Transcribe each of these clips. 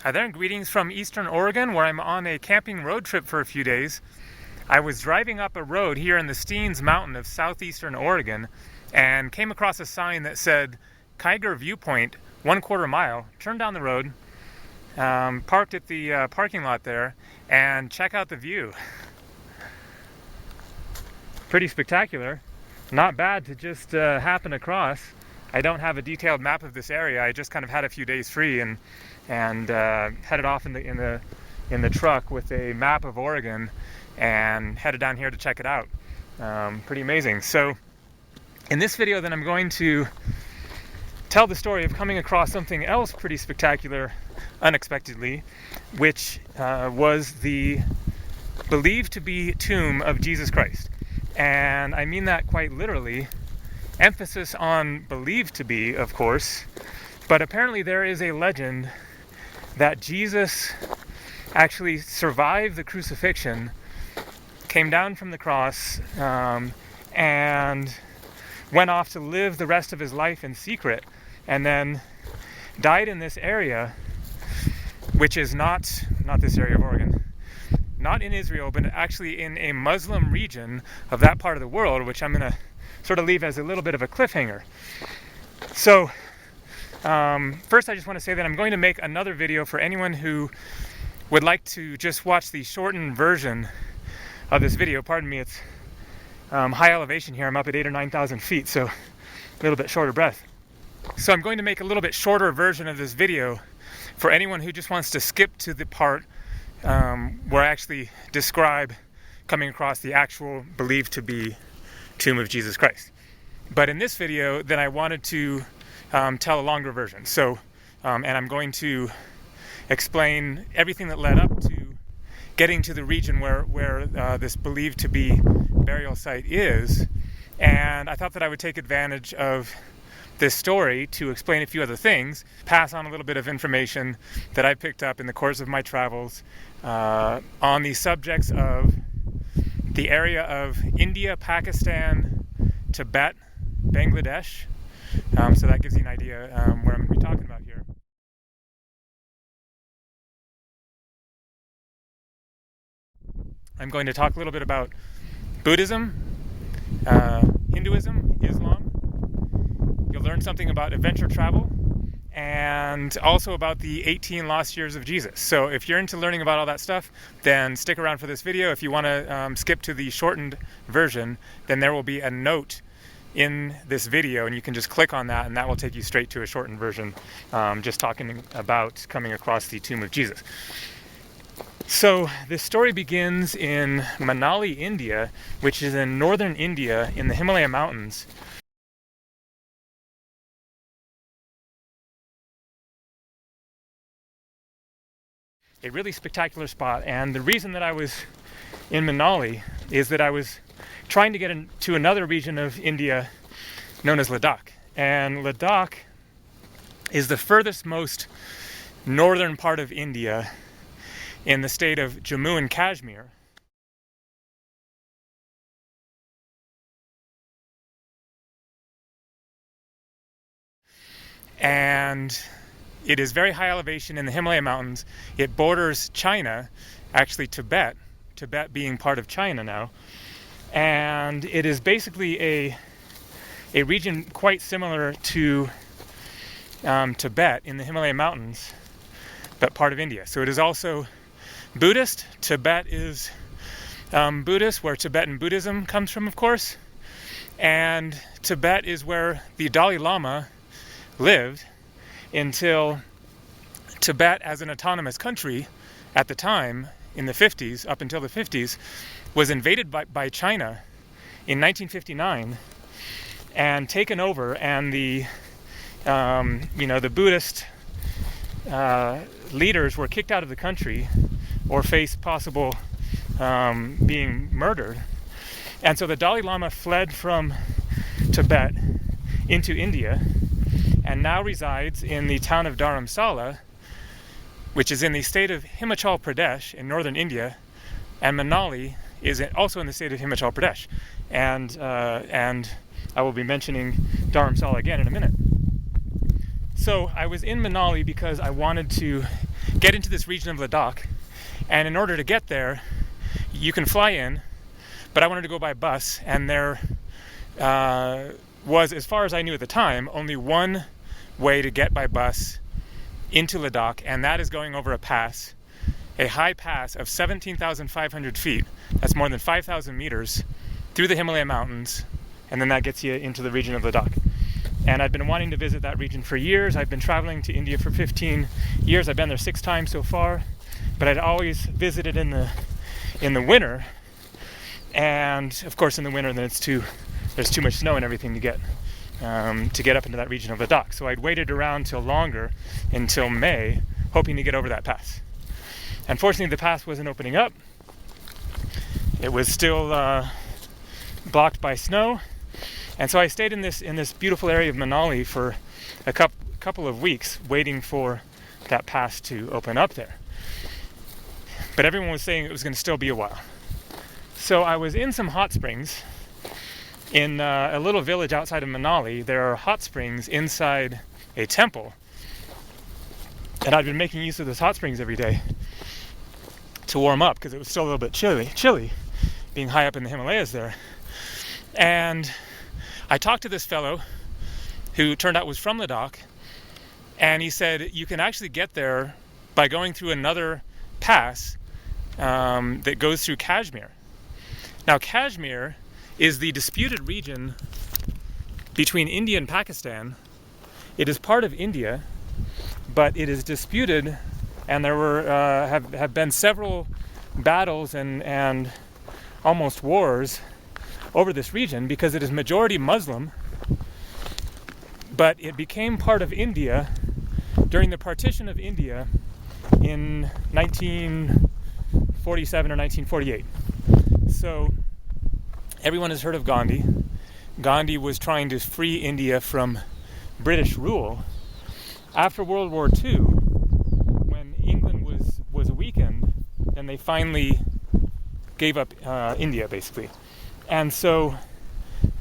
Hi there, and greetings from Eastern Oregon, where I'm on a camping road trip for a few days. I was driving up a road here in the Steens Mountain of southeastern Oregon and came across a sign that said Kiger Viewpoint, 1/4 mile. Turned down the road, parked at the parking lot there, and check out the view. Pretty spectacular. Not bad to just happen across. I don't have a detailed map of this area. I just kind of had a few days free and headed off in the truck with a map of Oregon and headed down here to check it out. Pretty amazing. So in this video then I'm going to tell the story of coming across something else pretty spectacular unexpectedly, which was the believed to be tomb of Jesus Christ. And I mean that quite literally. Emphasis on believed to be, of course, but apparently there is a legend that Jesus actually survived the crucifixion, came down from the cross, and went off to live the rest of his life in secret, and then died in this area, which is not this area of Oregon, not in Israel, but actually in a Muslim region of that part of the world, which I'm going to sort of leave as a little bit of a cliffhanger. So first I just want to say that I'm going to make another video for anyone who would like to just watch the shortened version of this video. Pardon me, it's high elevation here. I'm up at 8,000 or 9,000 feet, so a little bit shorter breath. So I'm going to make a little bit shorter version of this video for anyone who just wants to skip to the part where I actually describe coming across the actual believed to be tomb of Jesus Christ. But in this video, then I wanted to tell a longer version. So, and I'm going to explain everything that led up to getting to the region where this believed to be burial site is. And I thought that I would take advantage of this story to explain a few other things, pass on a little bit of information that I picked up in the course of my travels on the subjects of the area of India, Pakistan, Tibet, Bangladesh. So that gives you an idea where I'm going to be talking about here. I'm going to talk a little bit about Buddhism, Hinduism, Islam. You'll learn something about adventure travel and also about the 18 lost years of Jesus. So if you're into learning about all that stuff, then stick around for this video. If you want to skip to the shortened version, then there will be a note in this video and you can just click on that and that will take you straight to a shortened version, just talking about coming across the tomb of Jesus. So this story begins in Manali, India, which is in northern India in the Himalaya mountains. A really spectacular spot, and the reason that I was in Manali is that I was trying to get into another region of India known as Ladakh. And Ladakh is the furthest most northern part of India in the state of Jammu and Kashmir. And it is very high elevation in the Himalaya mountains. It borders China, actually Tibet being part of China now. And it is basically a region quite similar to Tibet in the Himalaya mountains, but part of India. So it is also Buddhist. Tibet is Buddhist, where Tibetan Buddhism comes from, of course. And Tibet is where the Dalai Lama lived until Tibet, as an autonomous country at the time, in the 50s, up until the 50s, was invaded by China in 1959 and taken over, and the Buddhist leaders were kicked out of the country or faced possible being murdered. And so the Dalai Lama fled from Tibet into India and now resides in the town of Dharamsala, which is in the state of Himachal Pradesh in northern India, and Manali is also in the state of Himachal Pradesh. And I will be mentioning Dharamsala again in a minute. So I was in Manali because I wanted to get into this region of Ladakh. And in order to get there, you can fly in, but I wanted to go by bus, and there was, as far as I knew at the time, only one way to get by bus into Ladakh, and that is going over a pass, a high pass of 17,500 feet. That's more than 5,000 meters through the Himalaya mountains, and then that gets you into the region of Ladakh. And I've been wanting to visit that region for years. I've been traveling to India for 15 years. I've been there 6 times so far, but I'd always visited in the winter. And of course, in the winter, then there's too much snow and everything to get up into that region of Ladakh. So I'd waited around until May, hoping to get over that pass. Unfortunately, the pass wasn't opening up. It was still blocked by snow. And so I stayed in this beautiful area of Manali for a couple of weeks, waiting for that pass to open up there. But everyone was saying it was going to still be a while. So I was in some hot springs in a little village outside of Manali. There are hot springs inside a temple, and I'd been making use of those hot springs every day to warm up because it was still a little bit chilly being high up in the Himalayas there. And I talked to this fellow who turned out was from Ladakh, and he said you can actually get there by going through another pass that goes through Kashmir. Now, Kashmir is the disputed region between India and Pakistan. It is part of India, but it is disputed, and there have been several battles and almost wars over this region because it is majority Muslim, but it became part of India during the partition of India in 1947 or 1948. So everyone has heard of Gandhi. Gandhi was trying to free India from British rule. After World War II, when England was weakened, then they finally gave up India, basically. And so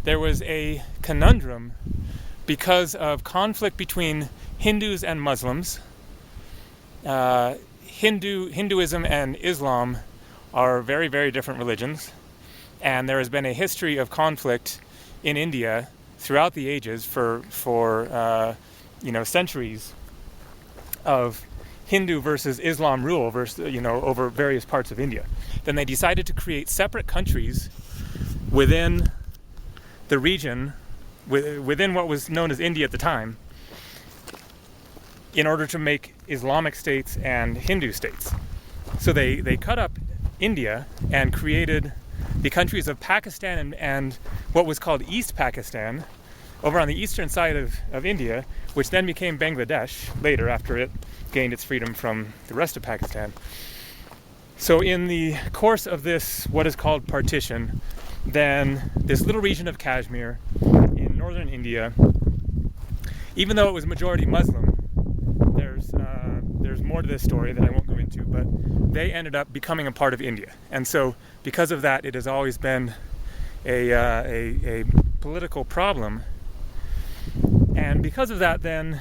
there was a conundrum because of conflict between Hindus and Muslims. Hinduism and Islam are very, very different religions, and there has been a history of conflict in India throughout the ages for centuries of Hindu versus Islam rule over various parts of India. Then they decided to create separate countries within the region, within what was known as India at the time, in order to make Islamic states and Hindu states. So they cut up India and created the countries of Pakistan and what was called East Pakistan, over on the eastern side of India, which then became Bangladesh later after it gained its freedom from the rest of Pakistan. So in the course of this, what is called partition, then this little region of Kashmir in northern India, even though it was majority Muslim, there's more to this story that I won't go into, but they ended up becoming a part of India. And so because of that, it has always been a political problem. And because of that, then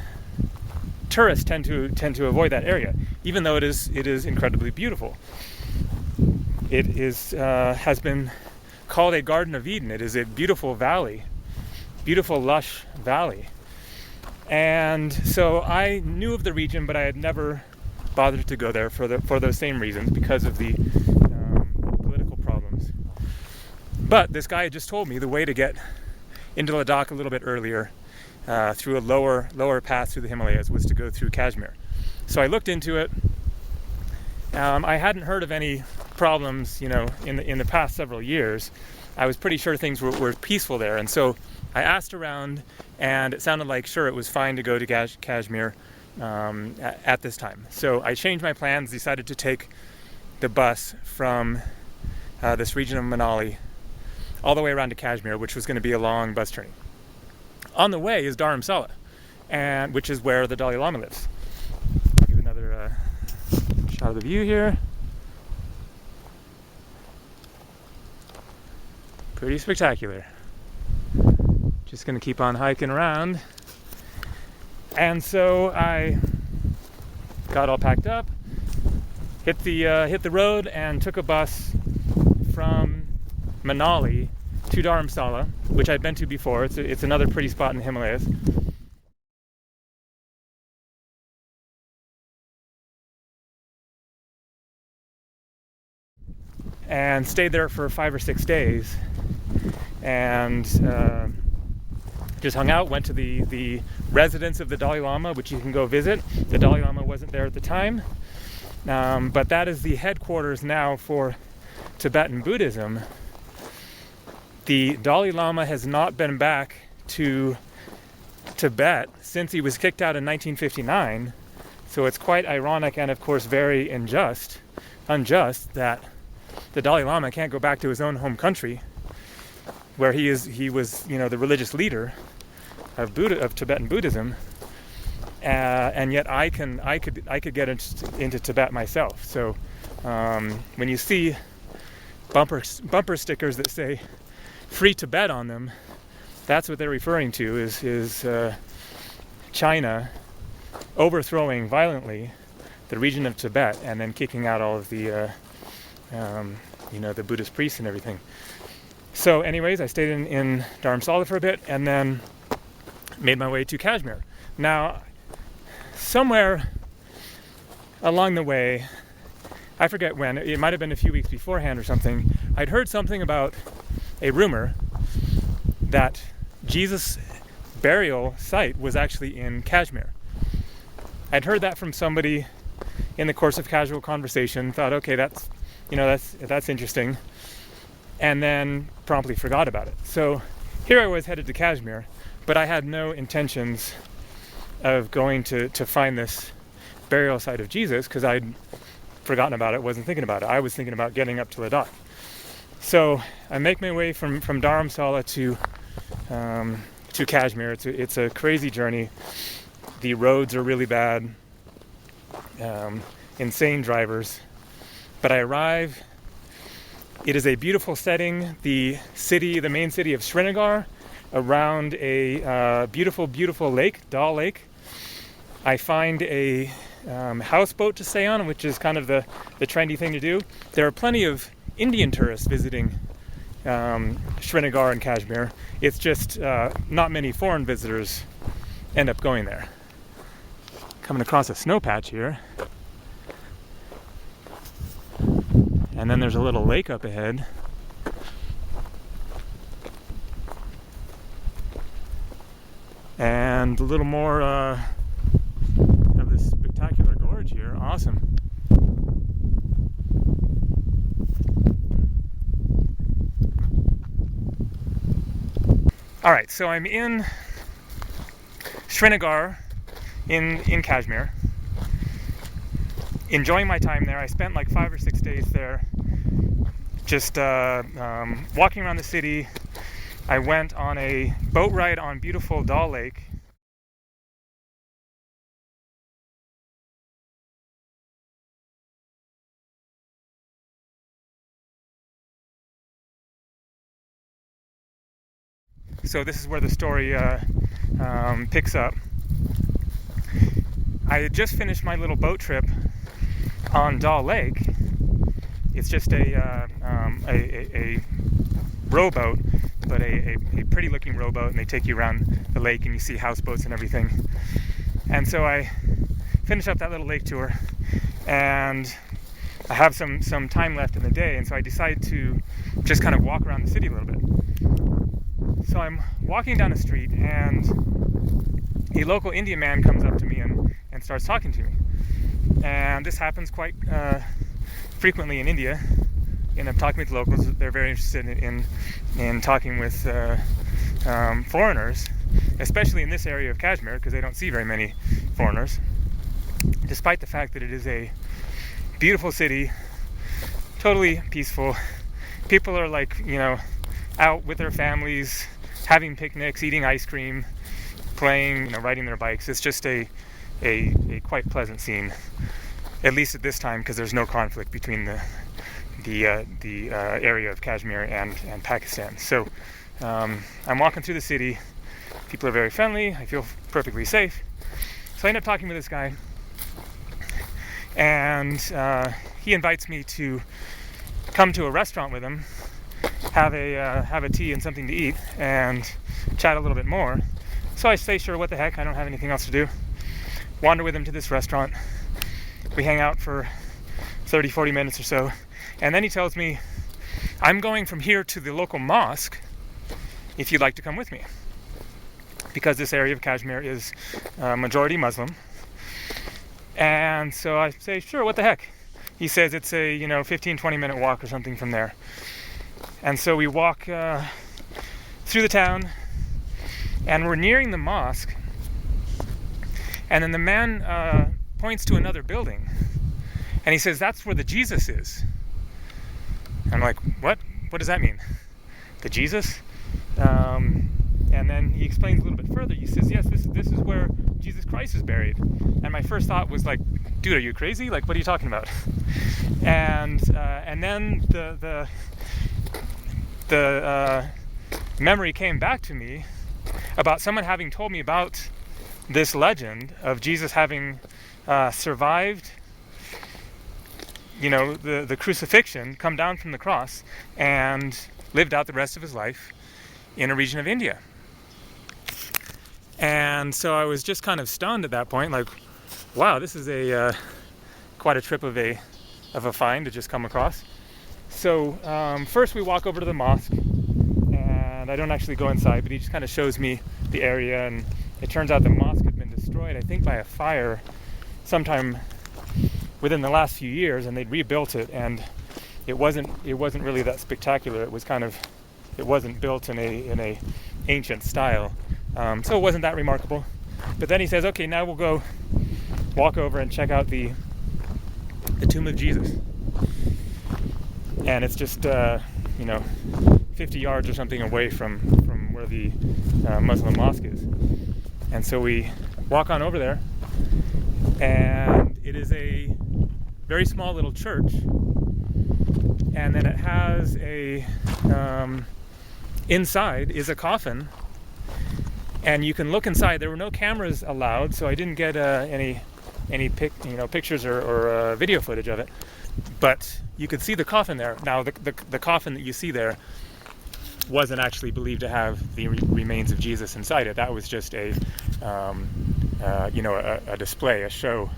tourists tend to avoid that area, even though it is incredibly beautiful. It has been called a Garden of Eden. It is a beautiful valley, beautiful lush valley. And so I knew of the region, but I had never bothered to go there for those same reasons, because of the political problems. But this guy had just told me the way to get into Ladakh a little bit earlier, through a lower path through the Himalayas, was to go through Kashmir. So I looked into it. I hadn't heard of any problems, in the past several years. I was pretty sure things were peaceful there, and so I asked around, and it sounded like sure it was fine to go to Kashmir at this time. So I changed my plans, decided to take the bus from this region of Manali all the way around to Kashmir, which was going to be a long bus journey. On the way is Dharamsala, which is where the Dalai Lama lives. I'll give another shot of the view here. Pretty spectacular. Just going to keep on hiking around. And so I got all packed up, hit the road and took a bus from Manali to Dharamsala, which I'd been to before. It's another pretty spot in the Himalayas. And stayed there for 5 or 6 days, and just hung out. Went to the residence of the Dalai Lama, which you can go visit. The Dalai Lama wasn't there at the time, but that is the headquarters now for Tibetan Buddhism. The Dalai Lama has not been back to Tibet since he was kicked out in 1959, so it's quite ironic and of course very unjust that the Dalai Lama can't go back to his own home country, where he was, the religious leader of Tibetan Buddhism, and yet I could get into Tibet myself. So when you see bumper stickers that say "Free Tibet" on them, that's what they're referring to is China overthrowing violently the region of Tibet and then kicking out all of the the Buddhist priests and everything. So anyways, I stayed in Dharamsala for a bit and then made my way to Kashmir. Now, somewhere along the way, I forget when, it might have been a few weeks beforehand or something, I'd heard something about a rumor that Jesus' burial site was actually in Kashmir. I'd heard that from somebody in the course of casual conversation, thought, okay, that's interesting, and then promptly forgot about it. So here I was headed to Kashmir, but I had no intentions of going to find this burial site of Jesus, because I'd forgotten about it, wasn't thinking about it. I was thinking about getting up to Ladakh. So I make my way from Dharamsala to Kashmir. It's a crazy journey. The roads are really bad, insane drivers. But I arrive. It is a beautiful setting. The main city of Srinagar, around a beautiful, beautiful lake, Dal Lake. I find a houseboat to stay on, which is kind of the trendy thing to do. There are plenty of Indian tourists visiting Srinagar and Kashmir. It's just not many foreign visitors end up going there. Coming across a snow patch here. And then there's a little lake up ahead. And a little more of this spectacular gorge here. Awesome. All right, so I'm in Srinagar in Kashmir, enjoying my time there. I spent like 5 or 6 days there, just walking around the city. I went on a boat ride on beautiful Dal Lake. So this is where the story picks up. I had just finished my little boat trip on Dal Lake. It's just a rowboat, but a pretty looking rowboat, and they take you around the lake and you see houseboats and everything. And so I finished up that little lake tour, and I have some time left in the day, and so I decide to just kind of walk around the city a little bit. So I'm walking down the street, and a local Indian man comes up to me and starts talking to me. And this happens quite frequently in India. And I'm talking with locals. They're very interested in talking with foreigners, especially in this area of Kashmir, because they don't see very many foreigners, despite the fact that it is a beautiful city, totally peaceful. People are out with their families, having picnics, eating ice cream, playing, riding their bikes. It's just a quite pleasant scene, at least at this time, because there's no conflict between the area of Kashmir and Pakistan. So I'm walking through the city. People are very friendly. I feel perfectly safe. So I end up talking with this guy, and he invites me to come to a restaurant with him, have a tea and something to eat, and chat a little bit more. So I say, sure, what the heck, I don't have anything else to do. Wander with him to this restaurant. We hang out for 30, 40 minutes or so. And then he tells me, I'm going from here to the local mosque if you'd like to come with me. Because this area of Kashmir is majority Muslim. And so I say, sure, what the heck? He says it's a 15, 20 minute walk or something from there. And so we walk through the town, and we're nearing the mosque. And then the man points to another building. And he says, that's where the Jesus is. I'm like, what? What does that mean? The Jesus? And then he explains a little bit further. He says, yes, this is where Jesus Christ is buried. And my first thought was like, dude, are you crazy? Like, what are you talking about? And then the memory came back to me about someone having told me about this legend of Jesus having survived, the crucifixion, come down from the cross, and lived out the rest of his life in a region of India. And so I was just kind of stunned at that point, like, wow, this is quite a trip of a find to just come across. So first we walk over to the mosque, and I don't actually go inside, but he just kind of shows me the area, and it turns out the mosque had been destroyed, I think, by a fire sometime within the last few years, and they'd rebuilt it, and it wasn't really that spectacular. It wasn't built in a ancient style, so it wasn't that remarkable. But then he says, okay, now we'll go walk over and check out the tomb of Jesus, and it's just 50 yards or something away from where the Muslim mosque is. And so we walk on over there, and it is a very small little church, and then it has inside is a coffin, and you can look inside. There were no cameras allowed, so I didn't get any pictures or video footage of it, but you could see the coffin there. Now the coffin that you see there wasn't actually believed to have the remains of Jesus inside it. That was just a display, a show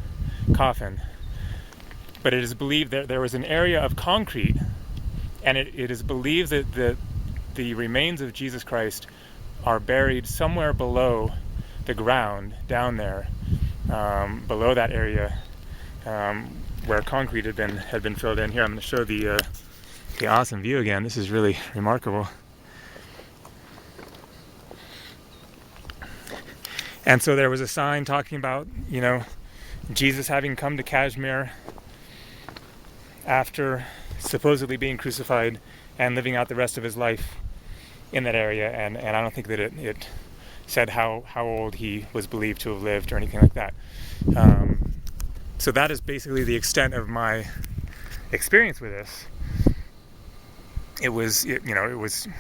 coffin. But it is believed that there was an area of concrete, and it is believed that the remains of Jesus Christ are buried somewhere below the ground, down there, below that area where concrete had been filled in. Here, I'm going to show the awesome view again. This is really remarkable. And so there was a sign talking about, Jesus having come to Kashmir after supposedly being crucified and living out the rest of his life in that area. And I don't think that it said how old he was believed to have lived or anything like that. So that is basically the extent of my experience with this. It was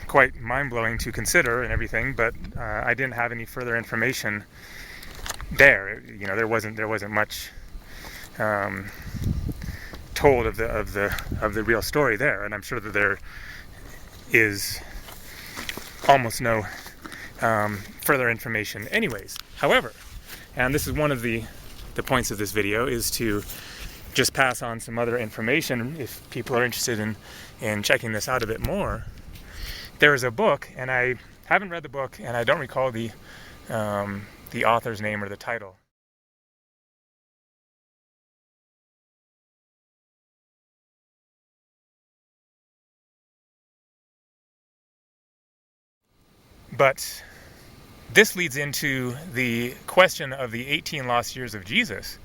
quite mind-blowing to consider and everything, but I didn't have any further information there. There wasn't much told of the real story there, and I'm sure that there is almost no further information anyways. However, and this is one of the points of this video, is to just pass on some other information if people are interested in checking this out a bit more. There is a book, and I haven't read the book, and I don't recall the author's name or the title. But this leads into the question of the 18 lost years of Jesus.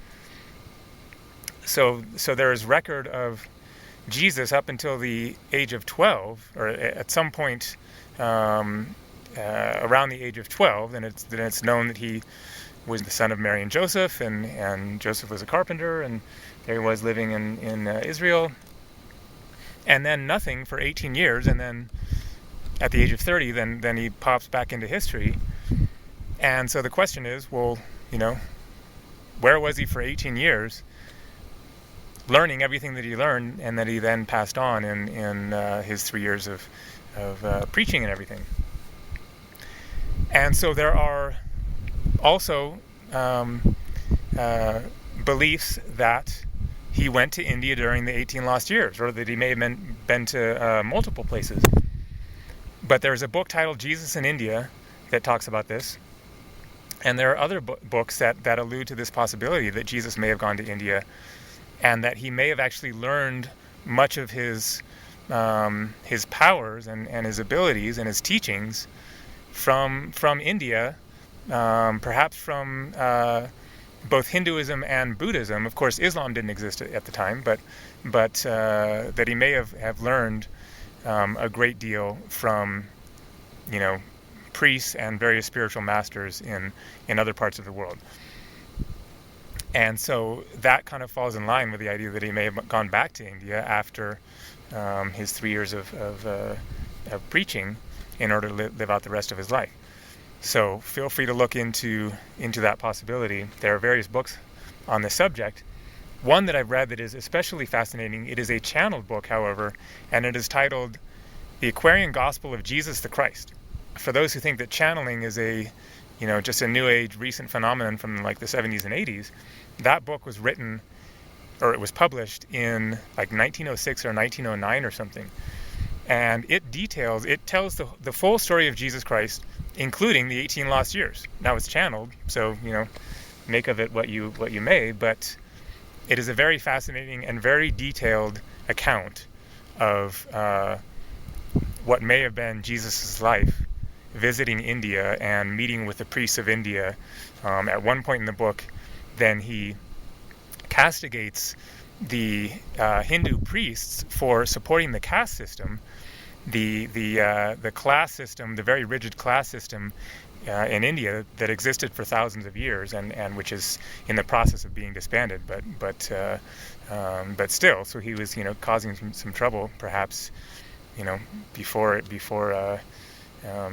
So there is record of Jesus up until the age of 12, or at some point around the age of 12, and it's known that he was the son of Mary and Joseph, and Joseph was a carpenter, and there he was living in Israel, and then nothing for 18 years, and then at the age of 30, then he pops back into history. And so the question is, well, where was he for 18 years? learning everything that he learned and that he then passed on in his 3 years of preaching and everything. And so there are also beliefs that he went to India during the 18 lost years, or that he may have been to multiple places. But there's a book titled Jesus in India that talks about this. And there are other books that allude to this possibility that Jesus may have gone to India, and that he may have actually learned much of his powers and his abilities and his teachings from India, perhaps from both Hinduism and Buddhism. Of course, Islam didn't exist at the time, but that he may have learned a great deal from, priests and various spiritual masters in other parts of the world. And so that kind of falls in line with the idea that he may have gone back to India after his 3 years of preaching in order to live out the rest of his life. So feel free to look into that possibility. There are various books on the subject. One that I've read that is especially fascinating, it is a channeled book, however, and it is titled The Aquarian Gospel of Jesus the Christ. For those who think that channeling is just a new age recent phenomenon from like the 70s and 80s, that book was written, or it was published in like 1906 or 1909 or something. And it tells the full story of Jesus Christ, including the 18 lost years. Now it's channeled, so make of it what you may, but it is a very fascinating and very detailed account of what may have been Jesus' life, visiting India and meeting with the priests of India. At one point in the book, then he castigates the Hindu priests for supporting the caste system, the class system, the very rigid class system in India that existed for thousands of years, and which is in the process of being disbanded. But still, so he was causing some trouble, perhaps before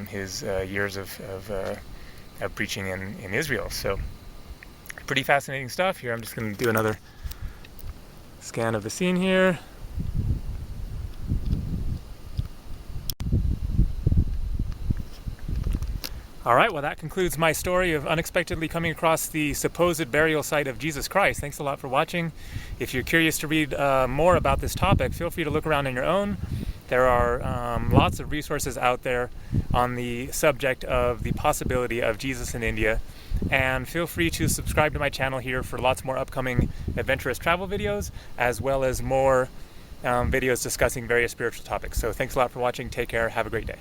his years of preaching in Israel. So pretty fascinating stuff here. I'm just going to do another scan of the scene here. All right, well, that concludes my story of unexpectedly coming across the supposed burial site of Jesus Christ. Thanks a lot for watching. If you're curious to read more about this topic, feel free to look around on your own. There are lots of resources out there on the subject of the possibility of Jesus in India. And feel free to subscribe to my channel here for lots more upcoming adventurous travel videos, as well as more videos discussing various spiritual topics. So thanks a lot for watching. Take care. Have a great day.